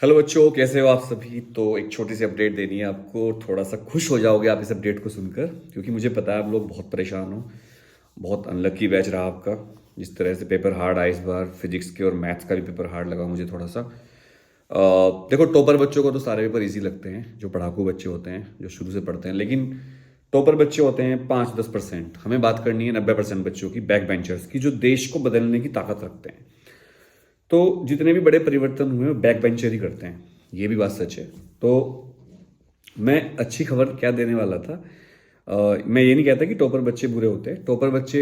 Hello बच्चों, कैसे हो आप सभी। तो एक छोटी सी अपडेट देनी है आपको। थोड़ा सा खुश हो जाओगे आप इस अपडेट को सुनकर, क्योंकि मुझे पता है आप लोग बहुत परेशान हो। बहुत अनलकी बैच रहा आपका। जिस तरह से पेपर हार्ड आया इस बार, फिजिक्स के और मैथ्स का भी पेपर हार्ड लगा मुझे थोड़ा सा। देखो, टॉपर बच्चों को तो सारे पेपर इजी लगते हैं, जो पढ़ाकू बच्चे होते हैं, जो शुरू से पढ़ते हैं। लेकिन टॉपर बच्चे होते हैं 5-10%। हमें बात करनी है 90% बच्चों की, बैक बेंचर्स की, जो देश को बदलने की ताकत रखते हैं। तो जितने भी बड़े परिवर्तन हुए वो बैक बेंचर ही करते हैं, ये भी बात सच है। तो मैं अच्छी खबर क्या देने वाला था। मैं ये नहीं कहता कि टॉपर बच्चे बुरे होते हैं। टॉपर बच्चे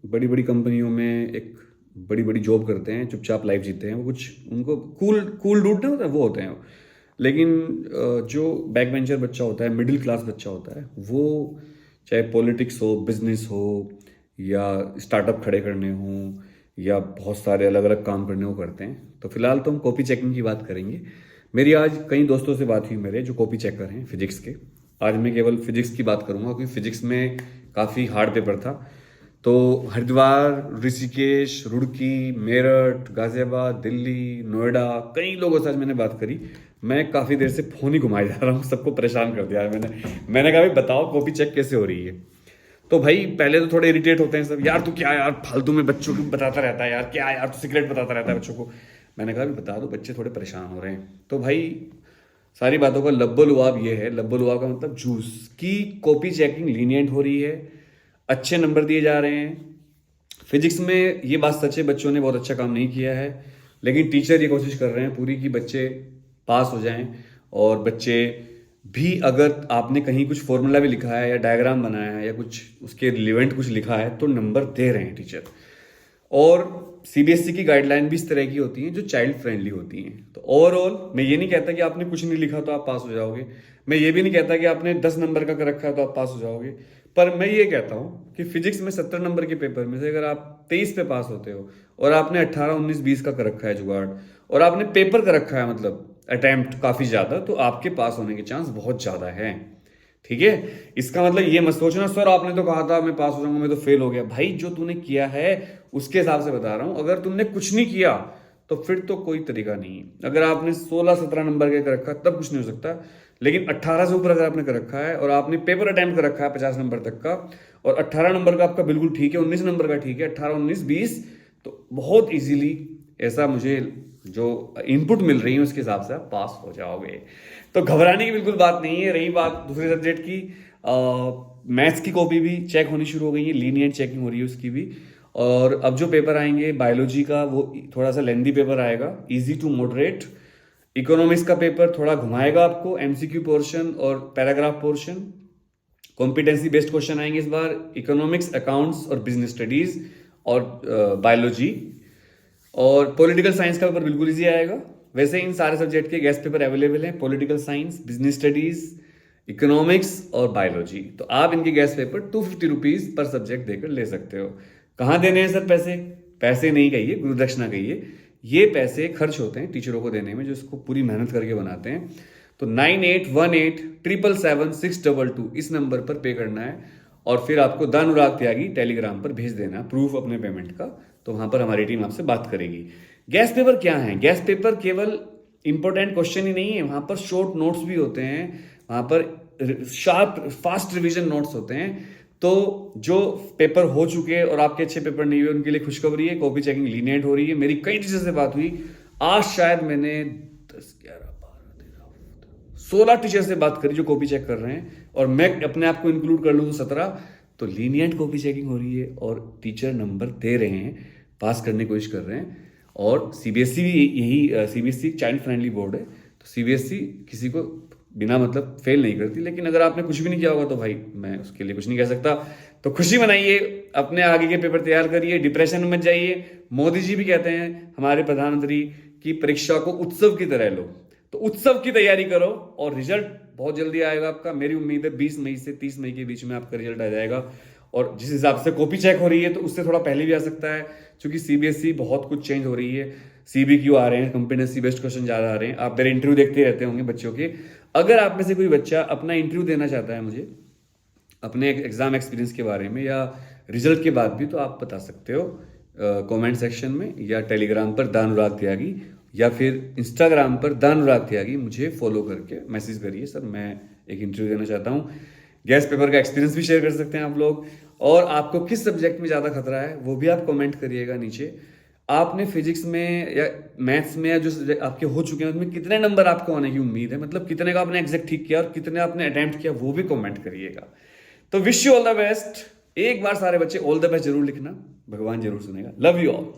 बड़ी बड़ी कंपनियों में एक बड़ी बड़ी जॉब करते हैं, चुपचाप लाइफ जीते हैं। वो कुछ उनको कूल कूल डूड ना होता है, वो होते हैं। लेकिन जो बैक बेंचर बच्चा होता है, मिडिल क्लास बच्चा होता है, वो चाहे पॉलिटिक्स हो, बिजनेस हो, या स्टार्टअप खड़े करने हों, या बहुत सारे अलग अलग काम करने को करते हैं। तो फिलहाल तो हम कॉपी चेकिंग की बात करेंगे। मेरी आज कई दोस्तों से बात हुई मेरे, जो कॉपी चेकर हैं फिजिक्स के। आज मैं केवल फिजिक्स की बात करूंगा, क्योंकि फिजिक्स में काफ़ी हार्ड पेपर था। तो हरिद्वार, ऋषिकेश, रुड़की, मेरठ, गाजियाबाद, दिल्ली, नोएडा, कई लोगों से आज मैंने बात करी। मैं काफ़ी देर से फ़ोन ही घुमाए जा रहा हूँ, सबको परेशान कर दिया है मैंने कहा भाई बताओ कॉपी चेक कैसे हो रही है। तो भाई पहले तो थोड़े इरिटेट होते हैं सब, यार तू क्या यार फालतू में बच्चों को बताता रहता है, यार क्या यार तू सीक्रेट बताता रहता है बच्चों को। मैंने कहा भी बता दो, बच्चे थोड़े परेशान हो रहे हैं। तो भाई सारी बातों का लब्बो लुआब ये है, लब्बो लुआब का मतलब जूस, की कॉपी चेकिंग लीनियंट हो रही है, अच्छे नंबर दिए जा रहे हैं। फिजिक्स में ये बात सच है, बच्चों ने बहुत अच्छा काम नहीं किया है, लेकिन टीचर ये कोशिश कर रहे हैं पूरी कि बच्चे पास हो जाएं। और बच्चे भी, अगर आपने कहीं कुछ फॉर्मूला भी लिखा है या डायग्राम बनाया है या कुछ उसके रिलेवेंट कुछ लिखा है, तो नंबर दे रहे हैं टीचर। और सीबीएसई की गाइडलाइन भी इस तरह की होती हैं जो चाइल्ड फ्रेंडली होती हैं। तो ओवरऑल मैं ये नहीं कहता कि आपने कुछ नहीं लिखा तो आप पास हो जाओगे। मैं ये भी नहीं कहता कि आपने 10 नंबर का कर रखा है तो आप पास हो जाओगे। पर मैं ये कहता हूँ कि फिजिक्स में 70 नंबर के पेपर में से अगर आप 23 पे पास होते हो, और आपने 18, 19, 20 का कर रखा है जुगाड़, और आपने पेपर कर रखा है मतलब अटेम्प्ट काफ़ी ज़्यादा, तो आपके पास होने के चांस बहुत ज़्यादा है। ठीक है। इसका मतलब ये मत सोचना सर आपने तो कहा था मैं पास हो जाऊंगा, मैं तो फेल हो गया। भाई जो तूने किया है उसके हिसाब से बता रहा हूं। अगर तुमने कुछ नहीं किया तो फिर तो कोई तरीका नहीं है। अगर आपने 16-17 नंबर के कर रखा तब कुछ नहीं हो सकता। लेकिन 18 से ऊपर अगर आपने कर रखा है और आपने पेपर अटेम्प्ट कर रखा है 50 नंबर तक का, और 18 नंबर का आपका बिल्कुल ठीक है, 19 नंबर का ठीक है, 18, 19, 20, तो बहुत इजीली, ऐसा मुझे जो इनपुट मिल रही है उसके हिसाब से आप पास हो जाओगे। तो घबराने की बिल्कुल बात नहीं है। रही बात दूसरे सब्जेक्ट की, मैथ्स की कॉपी भी चेक होनी शुरू हो गई है, लीनियंट चेकिंग हो रही है उसकी भी। और अब जो पेपर आएंगे बायोलॉजी का, वो थोड़ा सा लेंदी पेपर आएगा, इजी टू मॉडरेट। इकोनॉमिक्स का पेपर थोड़ा घुमाएगा आपको, एमसीक्यू पोर्शन और paragraph portion. Competency based question आएंगे इस बार, इकोनॉमिक्स, अकाउंट्स और बिजनेस स्टडीज और बायोलॉजी। और पॉलिटिकल साइंस का पेपर बिल्कुल इजी आएगा। वैसे इन सारे सब्जेक्ट के गेस्ट पेपर अवेलेबल हैं, political science, business studies, economics और बायोलॉजी। तो आप इनके guest paper 250 rupees per subject देकर ले सकते हो। कहाँ देने हैं सर पैसे? पैसे नहीं कहिए, गुरुदक्षिणा कहिए। ये पैसे खर्च होते हैं टीचरों को देने में, जो इसको पूरी मेहनत करके बनाते हैं। तो 9818777622 इस नंबर पर पे करना है, और फिर आपको द अनुराग त्यागी टेलीग्राम पर भेज देना प्रूफ अपने पेमेंट का। तो वहां पर हमारी टीम आपसे बात करेगी। गैस पेपर क्या है? गैस पेपर केवल इंपॉर्टेंट क्वेश्चन ही नहीं है, वहां पर शॉर्ट नोट्स भी होते हैं, वहां पर शार्प फास्ट रिवीजन नोट्स होते हैं। तो जो पेपर हो चुके हैं और आपके अच्छे पेपर नहीं हुए उनके लिए खुशखबरी है, कॉपी चेकिंग लीनियंट हो रही है। मेरी कई टीचर से बात हुई, आज शायद मैंने 10, 11, 12, 13, 16 टीचर से बात करी जो कॉपी चेक कर रहे हैं, और मैं अपने आप को इंक्लूड कर लूँ तो 17। तो लीनियंट कॉपी चेकिंग हो रही है और टीचर नंबर दे रहे हैं, पास करने की कोशिश कर रहे हैं। और सीबीएसई भी यही, सीबीएसई चाइल्ड फ्रेंडली बोर्ड है, तो सीबीएसई किसी को बिना मतलब फेल नहीं करती। लेकिन अगर आपने कुछ भी नहीं किया होगा तो भाई मैं उसके लिए कुछ नहीं कह सकता। तो खुशी मनाइए, अपने आगे के पेपर तैयार करिए, डिप्रेशन में मत जाइए। मोदी जी भी कहते हैं हमारे प्रधानमंत्री की परीक्षा को उत्सव की तरह लो। तो उत्सव की तैयारी करो, और रिजल्ट बहुत जल्दी आएगा आपका। मेरी उम्मीद है 20 मई से 30 मई के बीच में आपका रिजल्ट आ जाएगा। और जिस हिसाब से कॉपी चेक हो रही है तो उससे थोड़ा पहले भी आ सकता है, क्योंकि सीबीएसई बहुत कुछ चेंज हो रही है। सीबीक्यू आ रहे हैं, कॉम्पिटेंसी बेस्ड क्वेश्चन ज़्यादा आ रहे हैं। आप मेरे इंटरव्यू देखते रहते होंगे बच्चों के। अगर आप में से कोई बच्चा अपना इंटरव्यू देना चाहता है मुझे, अपने एग्जाम एक्सपीरियंस के बारे में या रिजल्ट के बाद भी, तो आप बता सकते हो कमेंट सेक्शन में या टेलीग्राम पर द अनुराग त्यागी। या फिर इंस्टाग्राम पर दानुराग त्यागी मुझे फॉलो करके मैसेज करिए, सर मैं एक इंटरव्यू देना चाहता हूँ। गैस पेपर का एक्सपीरियंस भी शेयर कर सकते हैं आप लोग, और आपको किस सब्जेक्ट में ज़्यादा खतरा है वो भी आप कमेंट करिएगा नीचे। आपने फिजिक्स में या मैथ्स में या जो subject आपके हो चुके हैं उसमें कितने नंबर आपको आने की उम्मीद है, मतलब कितने का आपने एग्जैक्ट ठीक किया और कितने आपने अटेम्प्ट किया, वो भी कमेंट करिएगा। तो wish you all the best. एक बार सारे बच्चे ऑल द बेस्ट जरूर लिखना, भगवान जरूर सुनेगा। Love you all.